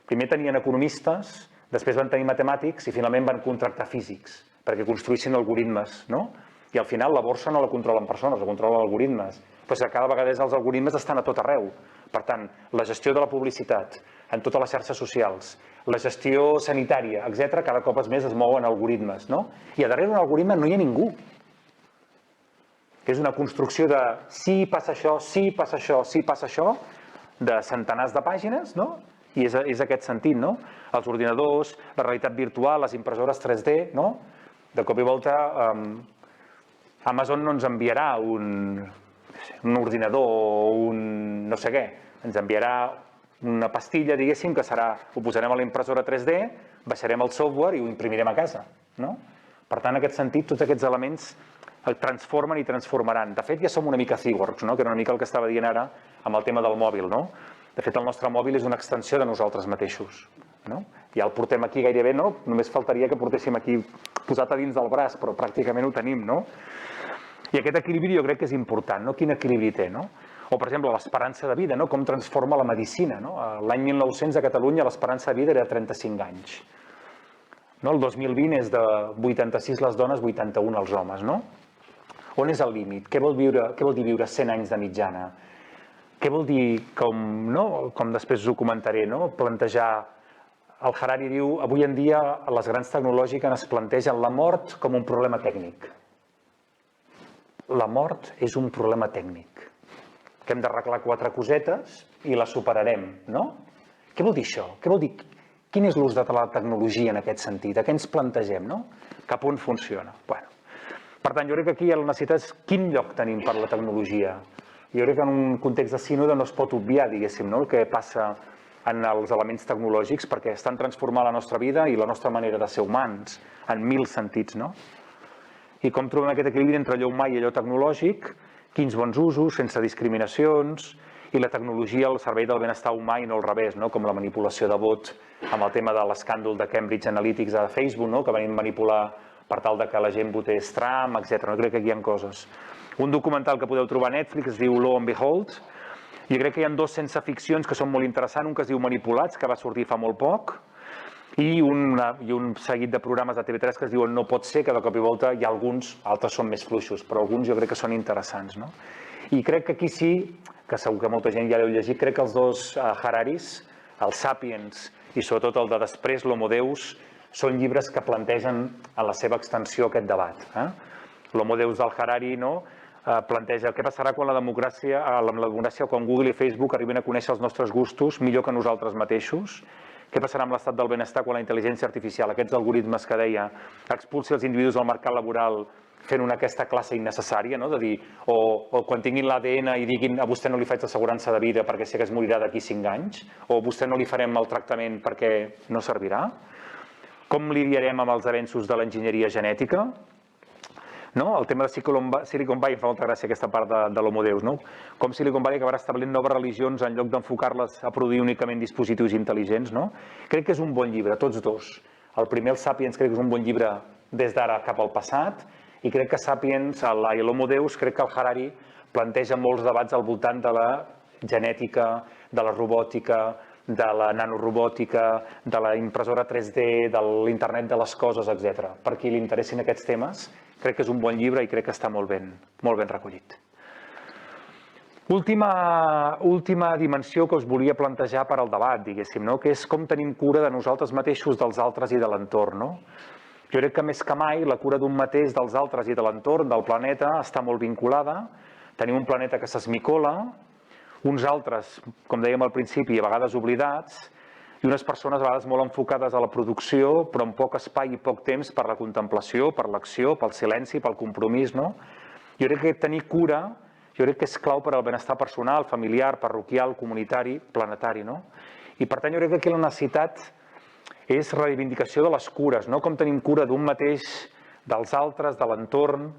primer tenien economistes, després van tenir matemàtics i finalment van contractar físics perquè construïssin algoritmes, no? I al final la borsa no la controlen persones, la controlen algoritmes. Però que cada vegada els algoritmes estan a tot arreu. Per tant, la gestió de la publicitat en totes les xarxes socials, la gestió sanitària, etc., cada cop més es mouen algoritmes, no? I a darrere d'un algoritme no hi ha ningú. És una construcció de sí passa això, sí passa això, sí passa això, de centenars de pàgines, no? I és aquest sentit, no? Els ordinadors, la realitat virtual, les impressores 3D, no? De cop i volta, Amazon no ens enviarà un ordinador o un no sé què, ens enviarà una pastilla, diguéssim, que serà, ho posarem a la impressora 3D, baixarem el software i ho imprimirem a casa, no? Per tant, en aquest sentit, tots aquests elements el transformen i transformaran. De fet, ja som una mica cyborgs, no? Que era una mica el que estava dient ara amb el tema del mòbil, no? De fet, el nostre mòbil és una extensió de nosaltres mateixos, no? Ja el portem aquí gairebé, no? Només faltaria que portéssim aquí posat a dins del braç, però pràcticament ho tenim, no? I aquest equilibri jo crec que és important, no? Quin equilibri té, no? O, per exemple, l'esperança de vida, no? Com transforma la medicina, no? L'any 1900 a Catalunya l'esperança de vida era de 35 anys. No? El 2020 és de 86 les dones, 81 els homes, no? On és el límit? Què vol dir viure 100 anys de mitjana? Què vol dir, com després us ho comentaré, no? Plantejar, el Harari diu, avui en dia les grans tecnològiques es plantegen la mort com un problema tècnic. La mort és un problema tècnic, que hem d'arreglar 4 cosetes i la superarem, no? Què vol dir això? Què vol dir? Quin és l'ús de la tecnologia en aquest sentit? A què ens plantegem, no? Cap on funciona? Bueno. Per tant, jo crec que aquí la necessitat és quin lloc tenim per la tecnologia. Jo crec que en un context de sínode no es pot obviar, diguéssim, no? El que passa en els elements tecnològics perquè estan transformant la nostra vida i la nostra manera de ser humans en 1000 sentits, no? I com trobem aquest equilibri entre allò humà i allò tecnològic, quins bons usos, sense discriminacions, i la tecnologia al servei del benestar humà i no al revés, no? Com la manipulació de vot amb el tema de l'escàndol de Cambridge Analytics a Facebook, no? Que van manipular per tal de que la gent votés Trump, etc. No crec que aquí hi ha coses. Un documental que podeu trobar a Netflix es diu Lo and Behold, i crec que hi ha 2 sense ficcions que són molt interessants, un que es diu Manipulats, que va sortir fa molt poc, i un seguit de programes de TV3 que es diuen No pot ser, que de cop i volta hi ha alguns, altres són més fluixos, però alguns jo crec que són interessants, no? I crec que aquí sí, que segur que molta gent ja l'heu llegit, crec que els 2 Hararis, el Sapiens i sobretot el de després, l'Homo Deus, són llibres que plantegen en la seva extensió aquest debat. L'Homo Deus del Harari, no? Planteja què passarà quan la democràcia, quan Google i Facebook arriben a conèixer els nostres gustos millor que nosaltres mateixos. Què passarà amb l'estat del benestar quan la intel·ligència artificial, aquests algoritmes que deia, expulsi els individus del mercat laboral fent aquesta classe innecessària, no? De dir, o quan tinguin l'ADN i diguin a vostè no li faig l'assegurança de vida perquè sé que es morirà d'aquí 5 anys, o a vostè no li farem el tractament perquè no servirà. Com lidiarem amb els avenços de l'enginyeria genètica? No? El tema de Silicon Valley, em fa molta gràcia aquesta part de l'Homo Deus, no? Com Silicon Valley acabarà establint noves religions en lloc d'enfocar-les a produir únicament dispositius intel·ligents, no? Crec que és un bon llibre, tots dos. El primer, el Sapiens, crec que és un bon llibre des d'ara cap al passat, i crec que Sapiens, l'Homo Deus, crec que el Harari planteja molts debats al voltant de la genètica, de la robòtica, de la nanorobòtica, de la impressora 3D, de l'internet de les coses, etc. Per qui li interessin aquests temes, crec que és un bon llibre i crec que està molt ben recollit. Última dimensió que us volia plantejar per al debat, diguéssim, no? Que és com tenim cura de nosaltres mateixos, dels altres i de l'entorn, no? Jo crec que més que mai la cura d'un mateix, dels altres i de l'entorn, del planeta, està molt vinculada. Tenim un planeta que s'esmicola, uns altres, com dèiem al principi, a vegades oblidats, i unes persones a vegades molt enfocades a la producció, però amb poc espai i poc temps per la contemplació, per l'acció, pel silenci, pel compromís, no? Jo crec que tenir cura, jo crec que és clau per al benestar personal, familiar, parroquial, comunitari, planetari, no? I per tant jo crec que aquí la necessitat és reivindicació de les cures, no? Com tenim cura d'un mateix, dels altres, de l'entorn,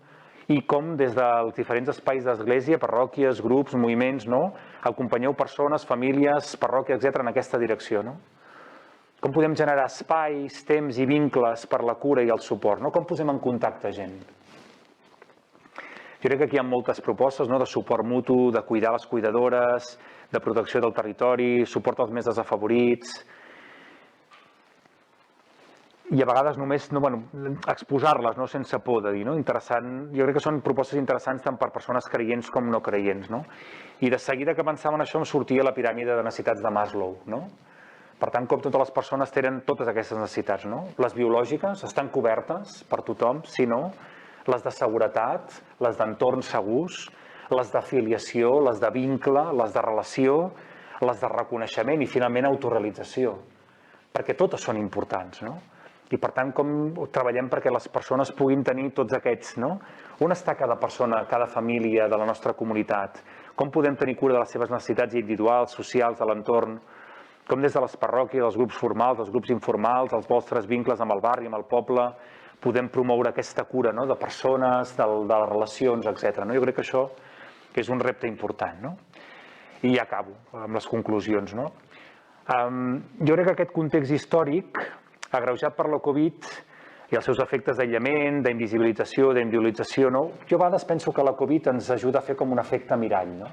i com des dels diferents espais d'església, parròquies, grups, moviments, no? Acompanyeu persones, famílies, parròquies, etc. en aquesta direcció, no? Com podem generar espais, temps i vincles per la cura i el suport, no? Com posem en contacte gent? Jo crec que aquí hi ha moltes propostes, no? De suport mutu, de cuidar les cuidadores, de protecció del territori, suport als més desafavorits, i a vegades només exposar-les, no? Sense por de dir, no? Interessant. Jo crec que són propostes interessants tant per persones creients com no creients, no? I de seguida que pensava en això em sortia la piràmide de necessitats de Maslow, no? Per tant, com totes les persones tenen totes aquestes necessitats, no? Les biològiques estan cobertes per tothom, si no, les de seguretat, les d'entorns segurs, les d'afiliació, les de vincle, les de relació, les de reconeixement i finalment autorealització, perquè totes són importants, no? I per tant, com treballem perquè les persones puguin tenir tots aquests, no? On està cada persona, cada família de la nostra comunitat? Com podem tenir cura de les seves necessitats individuals, socials, de l'entorn? Com des de les parròquies, els grups formals, els grups informals, els vostres vincles amb el barri, amb el poble, podem promoure aquesta cura, no? De persones, de les relacions, etc. Jo crec que això és un repte important, no? I ja acabo amb les conclusions, no? Jo crec que aquest context històric, agreujat per la Covid i els seus efectes d'aïllament, d'invisibilització, d'individualització, no? Jo a vegades penso que la Covid ens ajuda a fer com un efecte mirall, no?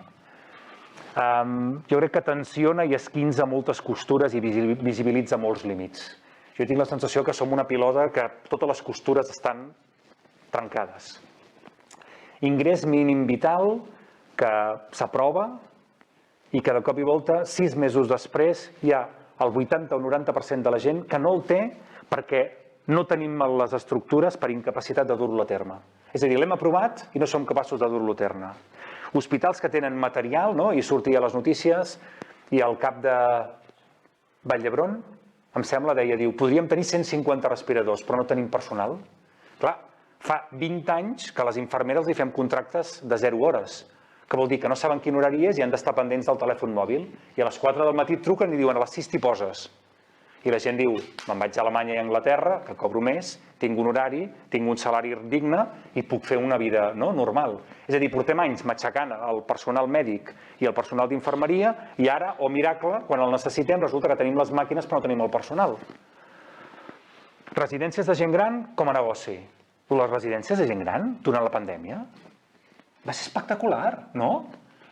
Jo crec que tensiona i esquinça moltes costures i visibilitza molts límits. Jo tinc la sensació que som una pilota que totes les costures estan trencades. Ingrés mínim vital que s'aprova i que de cop i volta, 6 mesos després, hi ha el 80 o 90% de la gent que no el té perquè no tenim les estructures per incapacitat de dur-lo a terme. És a dir, l'hem aprovat i no som capaços de dur-lo a terme. Hospitals que tenen material, no? I sortia a les notícies i al cap de Vall d'Hebron, em sembla, diu, podríem tenir 150 respiradors, però no tenim personal. Clar, fa 20 anys que a les infermeres li fem contractes de 0 hores, que vol dir que no saben quin horari és i han d'estar pendents del telèfon mòbil, i a les 4 del matí truquen i diuen a les 6 t'hi poses. I la gent diu, me'n vaig a Alemanya i a Anglaterra, que cobro més, tinc un horari, tinc un salari digne i puc fer una vida normal. És a dir, portem anys matxacant el personal mèdic i el personal d'infermeria i ara, oh miracle, quan el necessitem resulta que tenim les màquines però no tenim el personal. Residències de gent gran com a negoci. Les residències de gent gran durant la pandèmia va ser espectacular, no?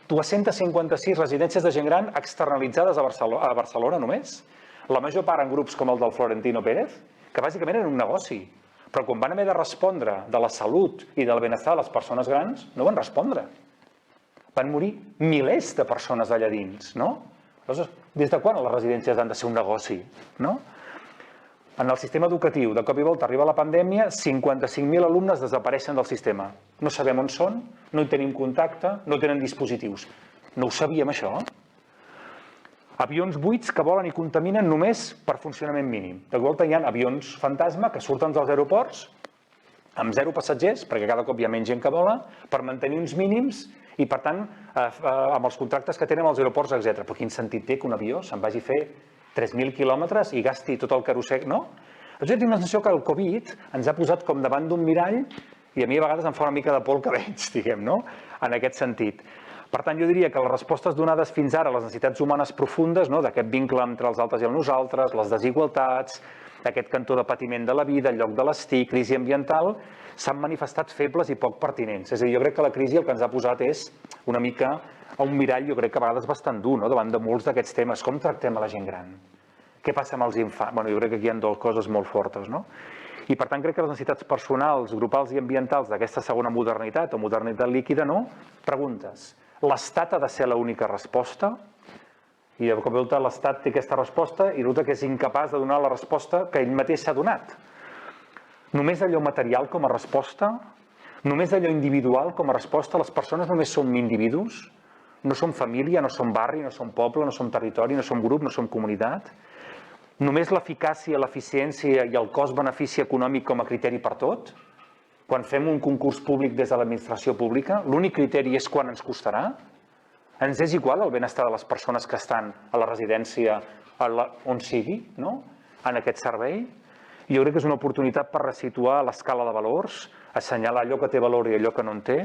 256 residències de gent gran externalitzades a Barcelona només. La major part en grups com el del Florentino Pérez, que bàsicament eren un negoci. Però quan van haver de respondre de la salut i del benestar de les persones grans, no van respondre. Van morir milers de persones allà dins, no? Aleshores, des de quan les residències han de ser un negoci, no? En el sistema educatiu, de cop i volta arriba la pandèmia, 55.000 alumnes desapareixen del sistema. No sabem on són, no hi tenim contacte, no tenen dispositius. No ho sabíem, això? Avions buits que volen i contaminen només per funcionament mínim. De cop i volta hi ha avions fantasma que surten dels aeroports amb 0 passatgers, perquè cada cop hi ha menys gent que vola, per mantenir uns mínims i, per tant, amb els contractes que tenen als aeroports, etc. Però quin sentit té que un avió se'n vagi a fer 3.000 quilòmetres i gasti tot el carusel, no? Jo tinc la sensació que el Covid ens ha posat com davant d'un mirall i a mi a vegades em fa una mica de por el que veig, diguem, no? En aquest sentit. Per tant, jo diria que les respostes donades fins ara a les necessitats humanes profundes, no? D'aquest vincle entre els altres i els nosaltres, les desigualtats, aquest cantó de patiment de la vida, el lloc de l'estic, crisi ambiental, s'han manifestat febles i poc pertinents. És a dir, jo crec que la crisi el que ens ha posat és una mica a un mirall, jo crec que a vegades bastant dur, no? Davant de molts d'aquests temes. Com tractem a la gent gran? Què passa amb els infants? Bueno, jo crec que aquí hi ha dues coses molt fortes, no? I per tant crec que les necessitats personals, grupals i ambientals d'aquesta segona modernitat o modernitat líquida, no? Preguntes. L'Estat ha de ser l'única resposta? I de cop i volta l'Estat té aquesta resposta i resulta que és incapaç de donar la resposta que ell mateix s'ha donat. Només allò material com a resposta? Només allò individual com a resposta? Les persones només som individus? No som família, no som barri, no som poble, no som territori, no som grup, no som comunitat? Només l'eficàcia, l'eficiència i el cost-benefici econòmic com a criteri per tot? Quan fem un concurs públic des de l'administració pública, l'únic criteri és quan ens costarà? Ens és igual el benestar de les persones que estan a la residència, on sigui, no? En aquest servei? Jo crec que és una oportunitat per resituar l'escala de valors, assenyalar allò que té valor i allò que no en té.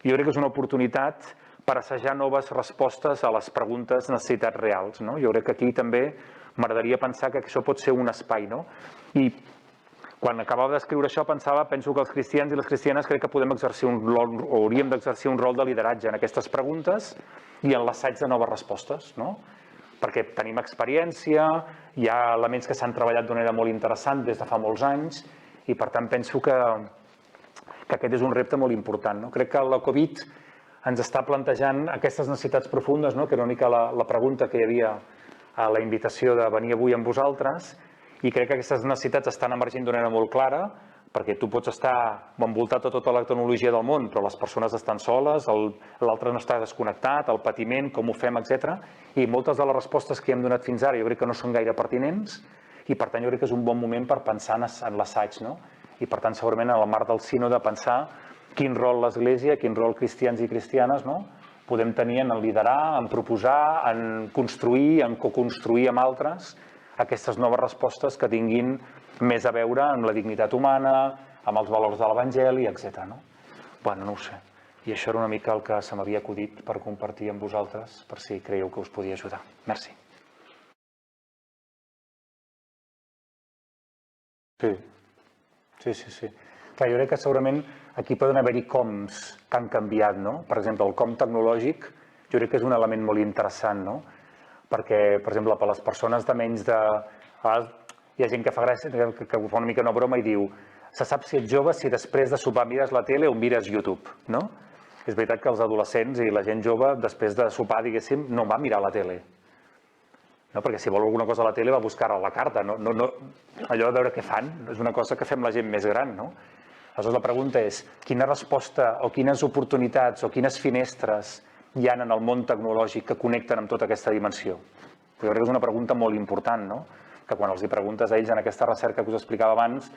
Jo crec que és una oportunitat per assajar noves respostes a les preguntes necessitats reals, no? Jo crec que aquí també m'agradaria pensar que això pot ser un espai, no? I quan acabava d'escriure això penso que els cristians i les cristianes crec que podem exercir un rol, o hauríem d'exercir un rol de lideratge en aquestes preguntes i en l'assaig de noves respostes, no? Perquè tenim experiència, hi ha elements que s'han treballat d'una manera molt interessant des de fa molts anys i per tant penso que aquest és un repte molt important, no? Crec que la Covid ens està plantejant aquestes necessitats profundes, no? Que era una mica la pregunta que hi havia a la invitació de venir avui amb vosaltres, i crec que aquestes necessitats estan emergint d'una manera molt clara, perquè tu pots estar envoltat de tota la tecnologia del món, però les persones estan soles, l'altre no està desconnectat, el patiment, com ho fem, etc. I moltes de les respostes que hem donat fins ara jo crec que no són gaire pertinents, i per tant jo crec que és un bon moment per pensar en l'assaig, no? I per tant segurament en el marc del sínode pensar quin rol l'Església, quin rol cristians i cristianes, no? Podem tenir en liderar, en proposar, en construir, en coconstruir amb altres aquestes noves respostes que tinguin més a veure amb la dignitat humana, amb els valors de l'Evangeli, etc. No? Bueno, no ho sé. I això era una mica el que se m'havia acudit per compartir amb vosaltres, per si creieu que us podia ajudar. Merci. Sí. Clar, jo crec que segurament aquí poden haver-hi coms que han canviat, no? Per exemple, el com tecnològic jo crec que és un element molt interessant, no? Perquè, per exemple, per les persones de menys de... Hi ha gent que fa gràcia, que fa una mica una broma i diu se sap si ets jove si després de sopar mires la tele o mires YouTube, no? És veritat que els adolescents i la gent jove després de sopar, diguéssim, no va mirar la tele. No? Perquè si vol alguna cosa a la tele va buscar a la carta, no, allò de veure què fan, és una cosa que fem la gent més gran, no? Aleshores la pregunta és, quina resposta o quines oportunitats o quines finestres hi ha en el món tecnològic que connecten amb tota aquesta dimensió? Jo crec que és una pregunta molt important, no? Que quan els hi preguntes a ells en aquesta recerca que us explicava abans,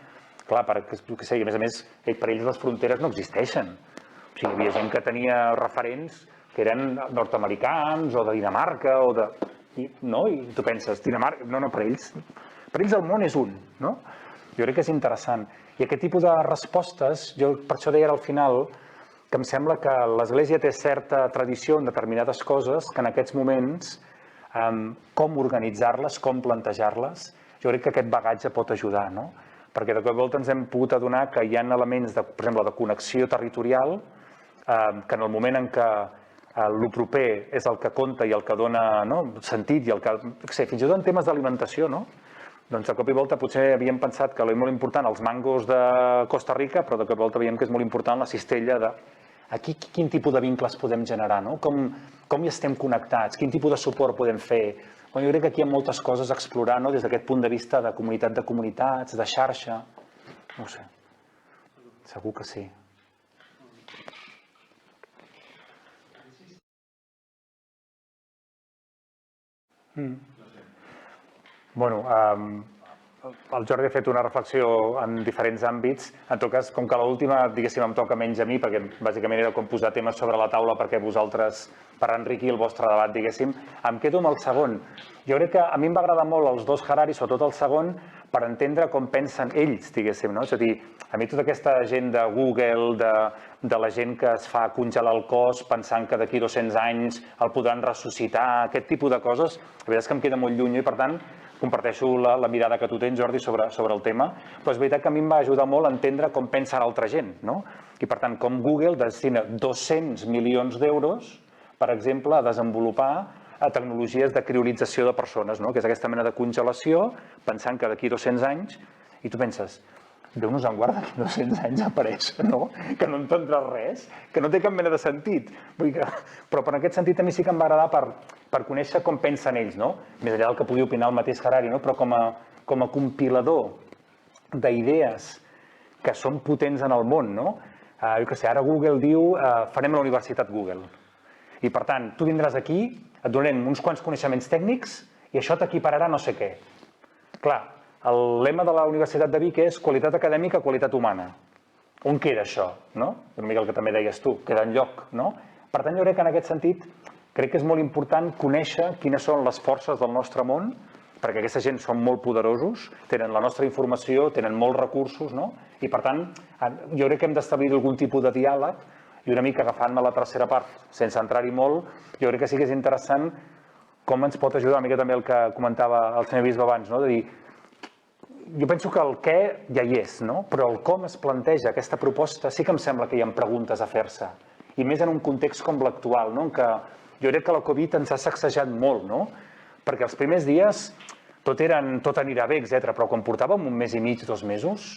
clar, perquè a més a més, per ells les fronteres no existeixen. O sigui, hi havia gent que tenia referents que eren nord-americans o de Dinamarca o de... No? I tu penses, Dinamarca... No, per ells el món és un, no? Jo crec que és interessant. I aquest tipus de respostes, jo per això deia al final que em sembla que l'Església té certa tradició en determinades coses que en aquests moments, com organitzar-les, com plantejar-les, jo crec que aquest bagatge pot ajudar, no? Perquè de cop i volta ens hem pogut adonar que hi ha elements, per exemple, de connexió territorial, que en el moment en què el proper és el que compta i el que dona sentit, i el que, fins i tot en temes d'alimentació, no? Doncs de cop i volta potser havíem pensat que és molt important els mangos de Costa Rica, però de cop i volta veiem que és molt important la cistella de... Aquí quin tipus de vincles podem generar, no? Com hi estem connectats? Quin tipus de suport podem fer? Jo crec que aquí hi ha moltes coses a explorar, no? Des d'aquest punt de vista de comunitat de comunitats, de xarxa... No ho sé. Segur que sí. Bueno, el Jordi ha fet una reflexió en diferents àmbits. En tot cas, com que l'última, diguéssim, em toca menys a mi, perquè bàsicament era com posar temes sobre la taula perquè vosaltres, per enriquir el vostre debat, diguéssim, em quedo amb el segon. Jo crec que a mi em va agradar molt els dos Harari, sobretot el segon, per entendre com pensen ells, diguéssim, no? És a dir, a mi tota aquesta gent de Google, de la gent que es fa congelar el cos pensant que d'aquí 200 anys el podran ressuscitar, aquest tipus de coses, la veritat és que em queda molt lluny i, per tant, comparteixo la mirada que tu tens, Jordi, sobre el tema, però és veritat que a mi em va ajudar molt a entendre com pensa l'altra gent, no? I, per tant, com Google destina 200 milions d'euros, per exemple, a desenvolupar tecnologies de criollització de persones, no? Que és aquesta mena de congelació, pensant que d'aquí 200 anys, i tu penses, Déu nos en guarda, que 200 anys apareix, no? Que no entendràs res, que no té cap mena de sentit. Vull dir que... Però per aquest sentit a mi sí que em va agradar per conèixer com pensen ells, no? Més enllà del que pugui opinar el mateix Harari, no? Però com a compilador d'idees que són potents en el món, no? Jo què sé, ara Google diu farem la Universitat Google. I per tant, tu vindràs aquí, et donarem uns quants coneixements tècnics i això t'equipararà no sé què. Clar, el lema de la Universitat de Vic és qualitat acadèmica, qualitat humana. On queda això, no? Una mica el que també deies tu, queda enlloc, no? Per tant, jo crec que en aquest sentit crec que és molt important conèixer quines són les forces del nostre món, perquè aquesta gent són molt poderosos, tenen la nostra informació, tenen molts recursos, no? I per tant, jo crec que hem d'establir algun tipus de diàleg i una mica agafant-me la tercera part, sense entrar-hi molt, jo crec que sí que és interessant com ens pot ajudar, una mica també el que comentava el senyor Bisbe abans, no? De dir, jo penso que el què ja hi és, no? Però el com es planteja aquesta proposta sí que em sembla que hi ha preguntes a fer-se. I més en un context com l'actual, no? En què jo crec que la Covid ens ha sacsejat molt, no? Perquè els primers dies tot anirà bé, etc. Però quan portàvem un mes i mig, 2 mesos,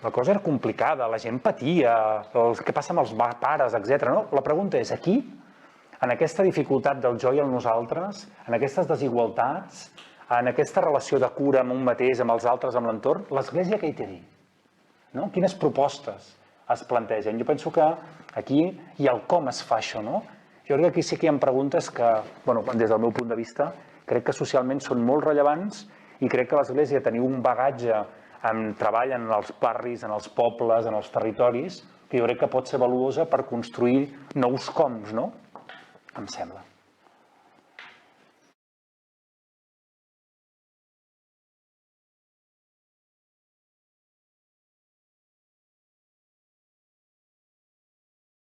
la cosa era complicada, la gent patia, què passa amb els pares, etc. No? La pregunta és, aquí, en aquesta dificultat del jo i el nosaltres, en aquestes desigualtats, en aquesta relació de cura amb un mateix, amb els altres, amb l'entorn, l'Església què hi té a dir? No? Quines propostes es plantegen? Jo penso que aquí hi ha el com es fa això, no? Jo crec que aquí sí que hi ha preguntes que, des del meu punt de vista, crec que socialment són molt rellevants i crec que l'Església teniu un bagatge en treball en els barris, en els pobles, en els territoris, que jo crec que pot ser valuosa per construir nous coms, no? Em sembla.